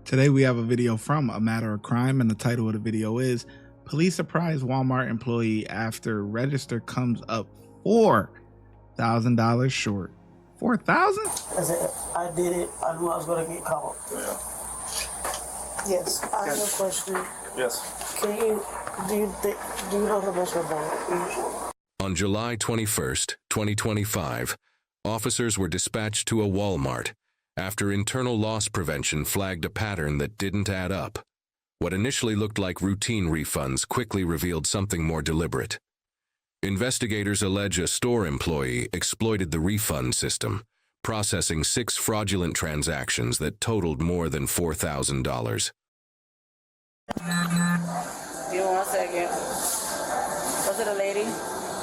Today we have a video from A Matter of Crime, and the title of the video is Police Surprise Walmart Employee After Register Comes Up $4,000 Short. $4,000? I did it. I knew I was going to get caught. Yeah. Yes, I have a question. Yes. Do you know how much about? On July 21st, 2025, officers were dispatched to a Walmart after internal loss prevention flagged a pattern that didn't add up. What initially looked like routine refunds quickly revealed something more deliberate. Investigators allege a store employee exploited the refund system, processing 6 fraudulent transactions that totaled more than $4,000. Give me 1 second. Was it a lady?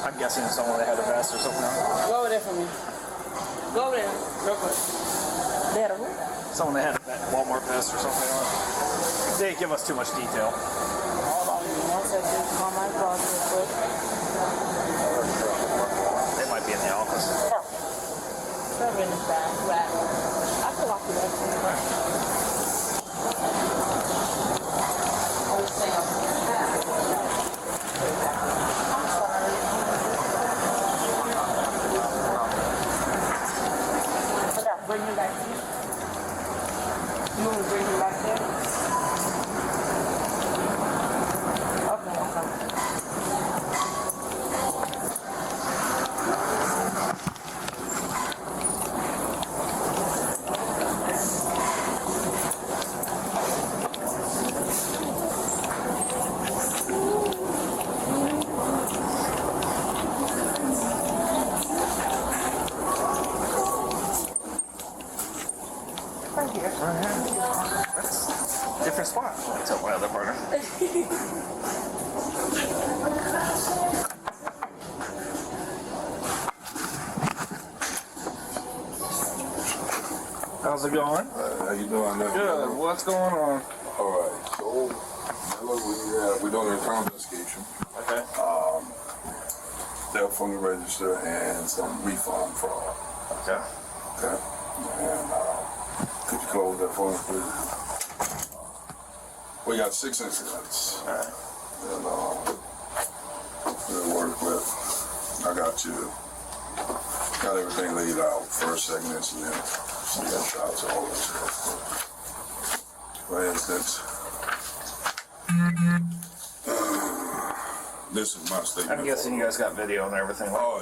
I'm guessing it's someone that had a vest or something. Go over there for me. Go over there, real quick. They had a who? Someone that had a Walmart vest or something on. They didn't give us too much detail. Hold on, give me 1 second. Call my boss real quick. They might be in the office. They're in the back. I feel like you're bring him back here. You want to bring him back there? Okay. Different spot. That's my other partner. How's it going? How you doing? Good. What's going on? All right. So, we're doing a return investigation. Okay. Theft from the register and some refund fraud. Okay. Okay. And could you close that for me, please? We got 6 incidents. All right. And we'll work with. I got everything laid out. First, second incident. Some shots, all that stuff. For instance, this is my statement. I'm guessing you guys got video and everything. Oh,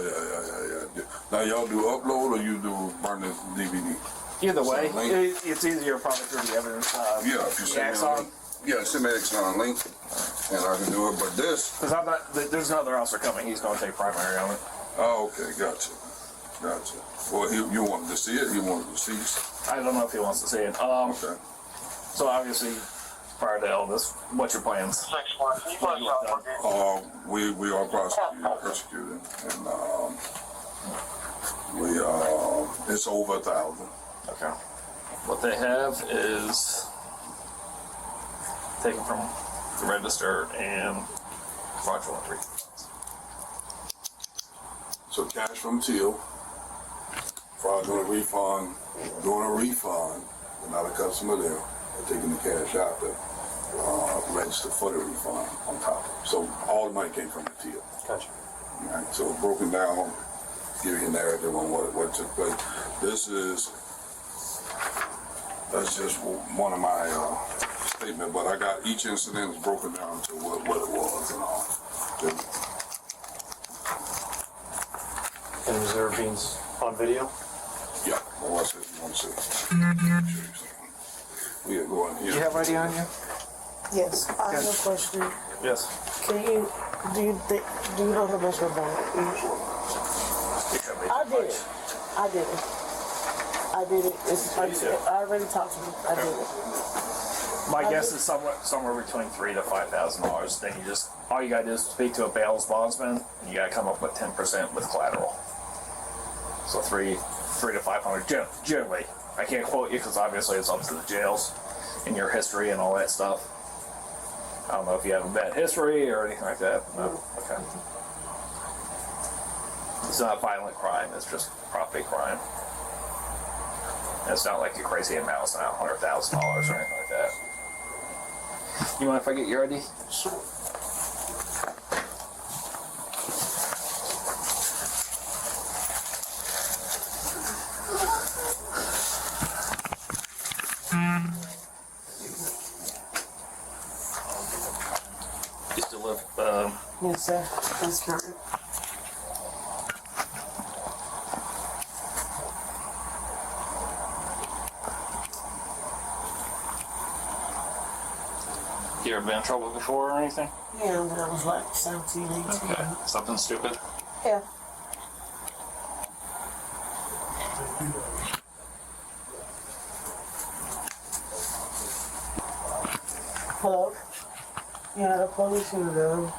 yeah. Now, y'all do upload or you do burn the DVD? Either way, So, it's easier probably through the evidence. Yeah, if you send me a link. Yeah, send me an Exxon link, and I can do it. But this... Because I'm not... There's another officer coming. He's going to take primary on it. Oh, okay, gotcha. Well, you wanted to see it? You wanted to see it? I don't know if he wants to see it. Okay. So obviously, prior to all this, what's your plans? We are persecuting, and it's over 1,000. Okay. What they have is taken from the register and fraudulent refunds. So cash from till, fraudulent refund, doing a refund, but not a customer there, they're taking the cash out to register for the refund on top. So all the money came from the till. Gotcha. All right, so broken down, give you a narrative on what took place. That's just one of my statements, but I got each incident broken down to what it was and all. And was there beans on video? Yeah, well, what's it? You want to see? We are going here. Do you have ID on you? Yes, I have a question. Yes. Do you know how much about? I did it. I already talked to you. I did it. My guess is somewhere between $3,000 to $5,000. Then all you gotta do is speak to a bail's bondsman, and you gotta come up with 10% with collateral. So $300 to $500 generally. I can't quote you because obviously it's up to the jails and your history and all that stuff. I don't know if you have a bad history or anything like that. No? Okay. It's not a violent crime, it's just property crime. And it's not like you're crazy and mousing out $100,000 or anything like that. You mind if I get your ID? Sure. You still live, Yes, sir. That's correct. you ever been in trouble before or anything? Yeah, when I was like 17, 18. Okay. Something stupid? Yeah. Hello? Yeah, the police are there.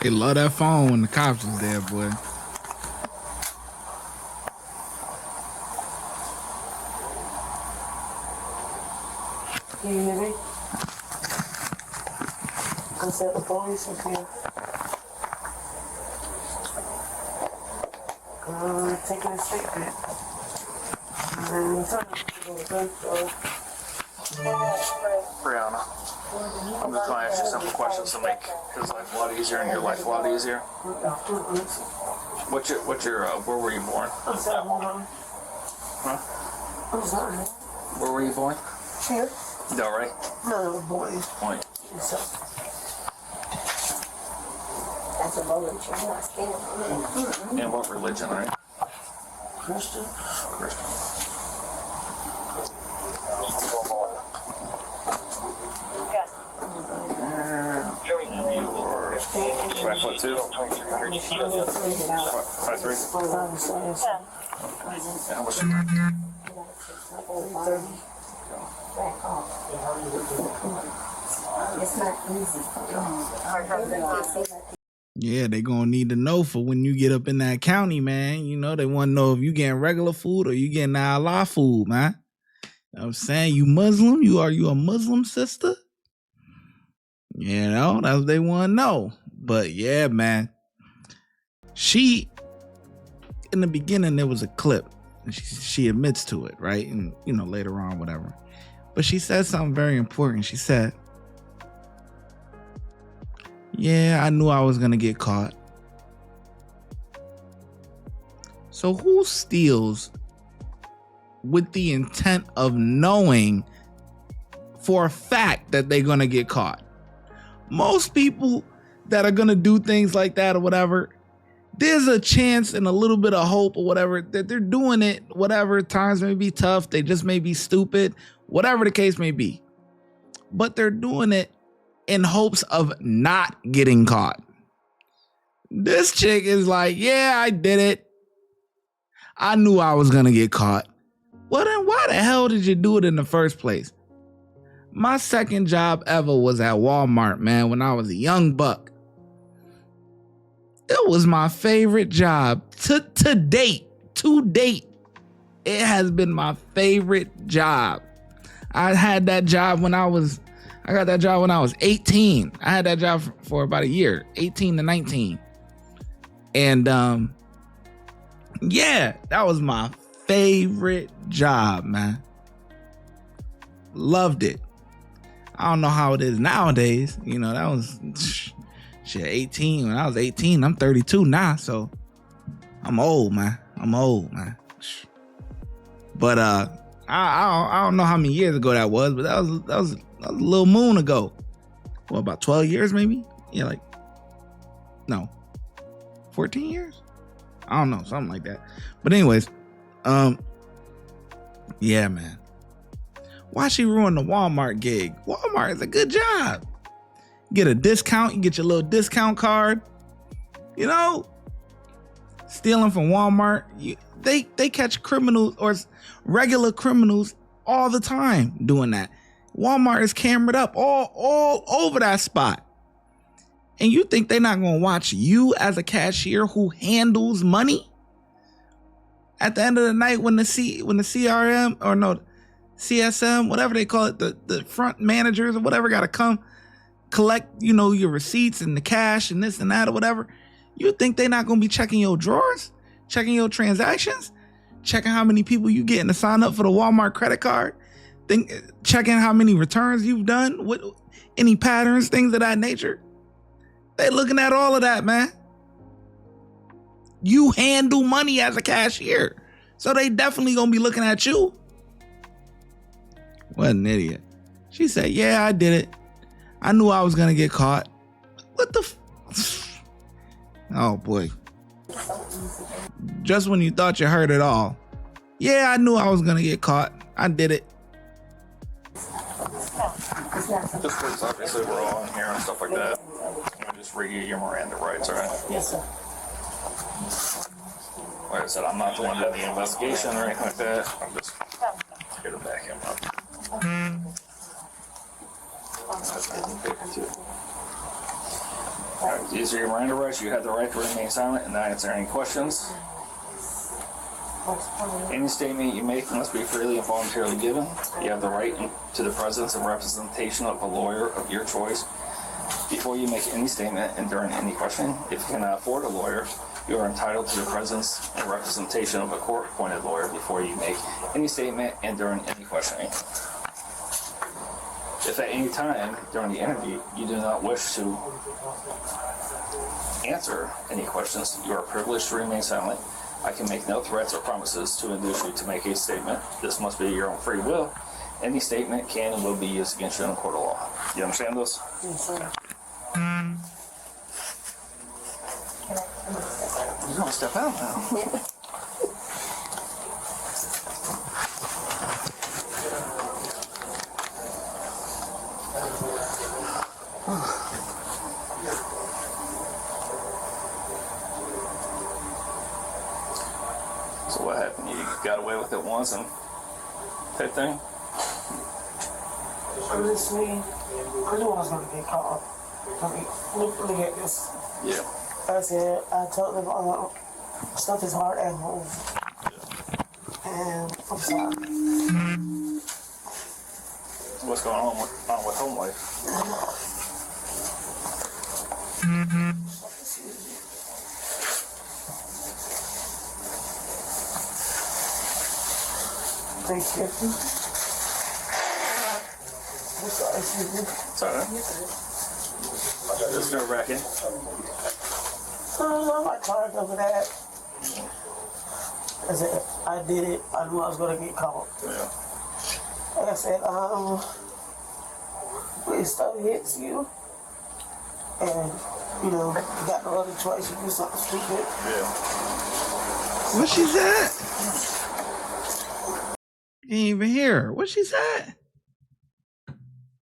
They love that phone when the cops was there, boy. Can you hear me? I said the police are here. Taking a statement. And I'm trying to go to bed, so. Brianna, I'm just going to ask you simple questions to make his life a lot easier and your life a lot easier. What's your, where were you born? I'm sorry, hold on. Huh? I'm sorry. Where were you born? Here? No, right? No, boys. Point. So, That's a bullet. You're not scared. And what religion, right? Christian? Christian. And you are 5'2"? 5'3"? And how much you weigh? It's not easy. Yeah, they gonna need to know for when you get up in that county, man. You know, they want to know if you getting regular food or you getting Allah food, man. You know what I'm saying? You Muslim? You a Muslim sister? You know, that's what they want to know. But yeah, man. She, in the beginning, there was a clip. And she admits to it, right? And, you know, later on, whatever. But she said something very important. She said, yeah, I knew I was going to get caught. So who steals with the intent of knowing for a fact that they're going to get caught? Most people that are going to do things like that or whatever, there's a chance and a little bit of hope or whatever that they're doing it, whatever. Times may be tough. They just may be stupid, whatever the case may be. But they're doing it in hopes of not getting caught. This chick is like, yeah, I did it. I knew I was going to get caught. Well, then why the hell did you do it in the first place? My second job ever was at Walmart, man, when I was a young buck. It was my favorite job to date. To date, it has been my favorite job. I had that job when I got that job when I was 18. I had that job for about a year, 18 to 19. And yeah, that was my favorite job, man. Loved it. I don't know how it is nowadays. You know, that was shit 18. When I was 18, I'm 32 now, so I'm old, man. But I don't know how many years ago that was, but that was a little moon ago. Well, about 12 years maybe? Yeah, like, no, 14 years? I don't know, something like that. But anyways, yeah, man. Why she ruin the Walmart gig? Walmart is a good job. Get a discount, you get your little discount card. You know, stealing from Walmart, they catch criminals or regular criminals all the time doing that. Walmart is cameraed up all over that spot. And you think they're not going to watch you as a cashier who handles money? At the end of the night when the CRM or no, CSM, whatever they call it, the front managers or whatever got to come collect, you know, your receipts and the cash and this and that or whatever. You think they're not going to be checking your drawers, checking your transactions, checking how many people you getting to sign up for the Walmart credit card, checking how many returns you've done, what any patterns, things of that nature. They looking at all of that, man. You handle money as a cashier, so they definitely gonna be looking at you. What an idiot. She said, yeah, I did it. I knew I was gonna get caught. What the oh boy. Just when you thought you heard it all. Yeah, I knew I was gonna get caught. I did it. Just because obviously we're all in here and stuff like that. I'm just read you your Miranda rights, all right? Yes, sir. Like I said, I'm not the one doing the investigation or anything like that. I'm just here to back him up. Alright, these are your Miranda rights. You have the right to remain silent and not answer any questions. Any statement you make must be freely and voluntarily given. You have the right to the presence and representation of a lawyer of your choice before you make any statement and during any questioning. If you cannot afford a lawyer, you are entitled to the presence and representation of a court-appointed lawyer before you make any statement and during any questioning. If at any time during the interview you do not wish to answer any questions, you are privileged to remain silent. I can make no threats or promises to induce you to make a statement. This must be your own free will. Any statement can and will be used against you in a court of law. You understand this? Yes, sir. You're gonna step out now. So what happened? You got away with it once and type thing? Honestly, I knew I was gonna get caught. I mean, look at this. Yeah. I said, I told them, stuff is hard at home. And I'm sorry. What's going on with home life? Thank you. I'm sorry, excuse me. It's alright. Just nerve-wracking. I'm not tired of that. I said, I did it. I knew I was gonna get caught. Yeah. Like I said, when stuff hits you, and you know, you got no other choice, you do something stupid. Yeah. What she said? You ain't even hear her. What she said?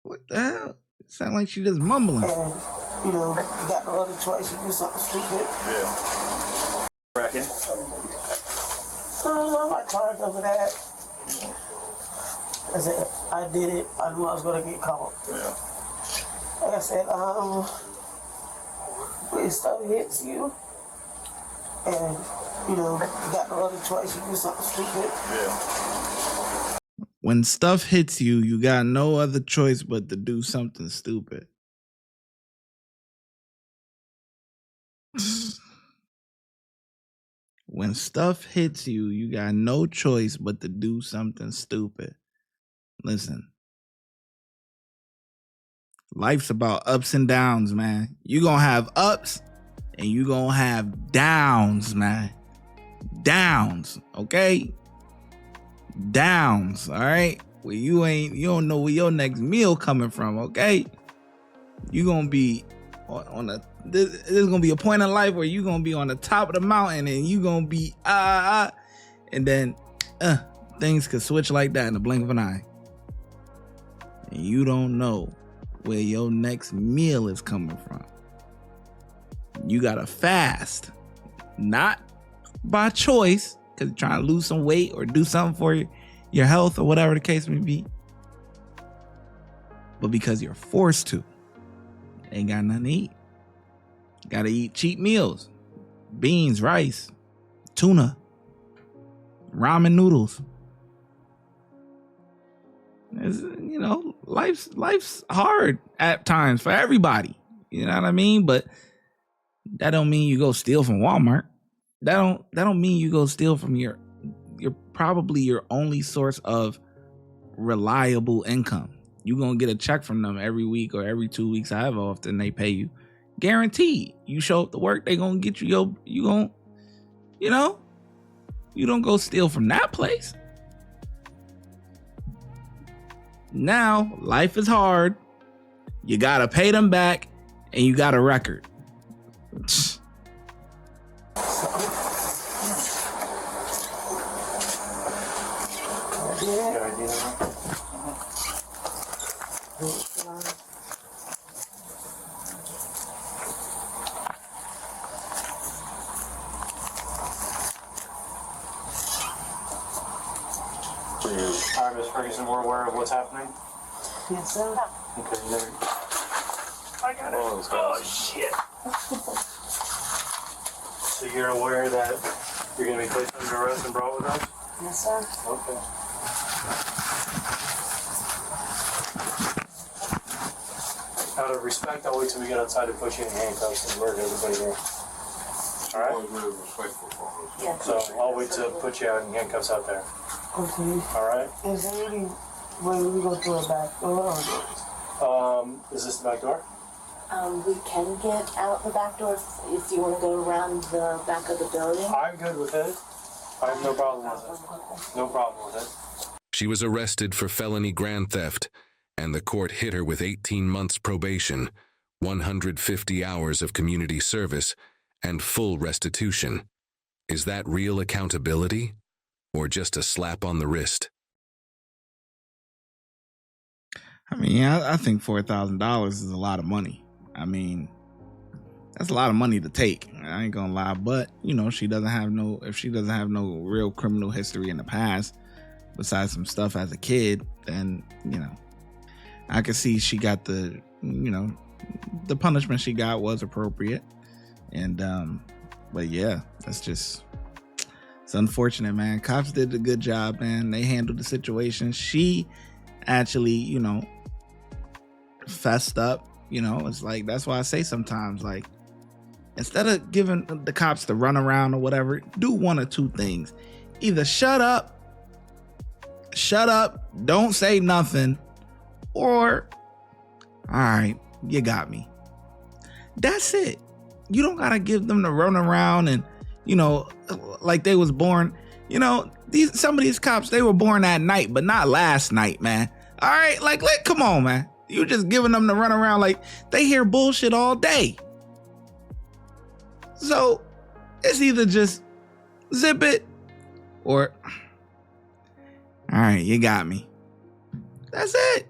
What the hell? It sound like she just mumbling. And you know, you got no other choice, you do something stupid. Yeah. Cracking. I'm not tired of that. I said, I did it. I knew I was gonna get caught. Yeah. Like I said, when stuff hits you, and you know, you got no other choice, you do something stupid. Yeah. When stuff hits you, you got no other choice but to do something stupid. When stuff hits you, you got no choice but to do something stupid. Listen. Life's about ups and downs, man. You gonna have ups and you gonna have downs, man. Downs, okay? Downs, all right? Where you don't know where your next meal coming from, okay? You gonna be on a there's gonna be a point in life where you gonna be on the top of the mountain and you gonna be and then things could switch like that in the blink of an eye. And you don't know where your next meal is coming from. You gotta fast, not by choice, because you're trying to lose some weight or do something for your health or whatever the case may be, but because you're forced to. Ain't got nothing to eat. Gotta eat cheap meals. Beans, rice, tuna, ramen noodles. It's, you know, life's hard at times for everybody. You know what I mean? But that don't mean you go steal from Walmart. That don't mean you go steal from your you're probably your only source of reliable income. You're gonna get a check from them every week or every 2 weeks, however often they pay you. Guaranteed. You show up to work, they gonna get you you don't go steal from that place. Now, life is hard. You gotta pay them back, and you got a record. Your ID number? All right, Ms. Ferguson, we're aware of what's happening. Yes, sir. Okay, you never... I got it. Oh, shit. So you're aware that you're going to be placed under arrest and brought with us? Yes, sir. Okay. Out of respect, I'll wait till we get outside to put you in handcuffs and alert everybody here. All right? Always very respectful for us. Yeah. So I'll wait to put you out in handcuffs out there. Okay. All right? Is there any way we go through a back door? Is this the back door? We can get out the back door if you want to go around the back of the building. I'm good with it. I have no problem with it. No problem with it. She was arrested for felony grand theft, and the court hit her with 18 months probation, 150 hours of community service, and full restitution. Is that real accountability, or just a slap on the wrist? I mean, I think $4,000 is a lot of money. I mean, that's a lot of money to take. I ain't gonna lie, but if she doesn't have no real criminal history in the past, besides some stuff as a kid, then I could see she got the punishment she got was appropriate. And but yeah, it's unfortunate, man. Cops did a good job, man. They handled the situation. She actually, fessed up. It's like, that's why I say sometimes, like, instead of giving the cops the runaround or whatever, do one or two things. Either shut up, don't say nothing, or, all right, you got me. That's it. You don't gotta give them the runaround and, like they was born, some of these cops, they were born at night, but not last night, man. All right, come on, man. You just giving them the runaround, like they hear bullshit all day. So it's either just zip it or, all right, you got me. That's it.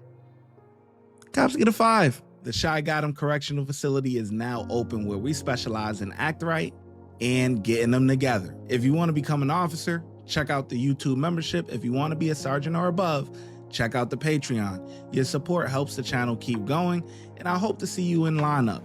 Cops get a 5. The ShyGotEm Correctional Facility is now open, where we specialize in act right and getting them together. If you want to become an officer, check out the YouTube membership. If you want to be a sergeant or above, check out the Patreon. Your support helps the channel keep going, and I hope to see you in lineup.